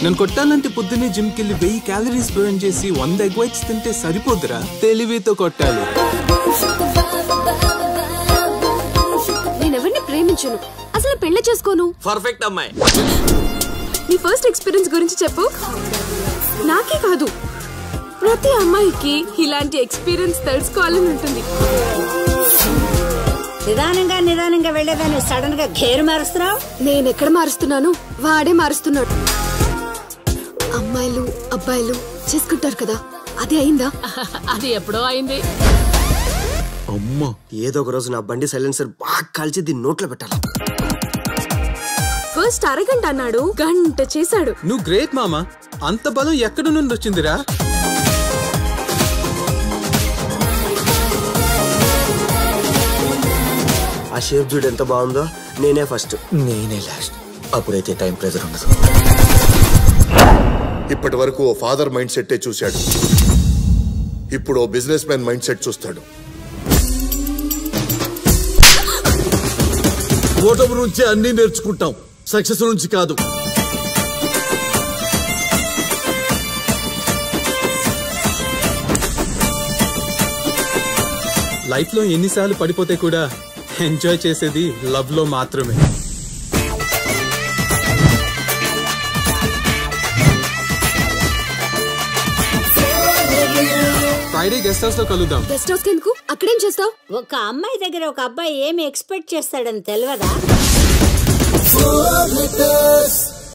నన్ను కొట్టాలంటే పొద్దున్నే జిమ్ కెళ్ళి 1000 క్యాలరీస్ బర్న్ చేసి 100 ఎగ్ వైట్స్ తింటే సరిపోదురా, తెలివితో కొట్టాలి. నేనెవరిని ప్రేమించను, అసలు పెళ్లి చేసుకోను. పర్ఫెక్ట్ అమ్మాయి. నీ ఫస్ట్ ఎక్స్పీరియన్స్ గురించి చెప్పు. నాకే కాదు, ప్రతి అమ్మాయికి ఇలాంటి ఎక్స్పీరియన్స్ తెలుసుకోవాలని ఉంటుంది. నిదానంగా వెళ్ళేదాన్ని సడన్ గా గేరు మారుస్తున్నావు. నేను ఎక్కడ మారుస్తున్నాను, వాడే మారుస్తున్నాడు. అమ్మాయిలు అబ్బాయిలు చేసుకుంటారు కదా, అది అయిందా? అది ఎప్పుడో అయింది. అమ్మా, ఏదో ఒక రోజు నా బండి సైలెన్సర్ బాగా కాల్చి దీన్ని నోట్లో పెట్టాలి. ఫస్ట్ అరగంట అన్నాడు, గంట చేశాడు. నువ్వు గ్రేట్ మామా, అంత బలం ఎక్కడి నుండి వచ్చిందిరా? ఆ షేప్ చూడు ఎంత బాగుందో. నేనే ఫస్ట్, నేనే లాస్ట్. అప్పుడైతే టైం ప్రెజర్ ఉండదు. ఇప్పటి వరకు ఓ ఫాదర్ మైండ్ సెట్టే చూశాడు, ఇప్పుడు ఓ బిజినెస్ మ్యాన్ మైండ్ సెట్ చూస్తాడు. ఓటమి నుంచే అన్ని నేర్చుకుంటాం, సక్సెస్ నుంచి కాదు. లైఫ్ లో ఎన్నిసార్లు పడిపోతే కూడా ఎంజాయ్ చేసేది లవ్ లో మాత్రమే. ఫ్రైడే గెస్ట్ హౌస్ లో కలుద్దాం. గెస్ట్ హౌస్ కెందుకు? అక్కడేం చేస్తావు? ఒక అమ్మాయి దగ్గర ఒక అబ్బాయి ఏమి ఎక్స్పెక్ట్ చేస్తాడని తెలియదా?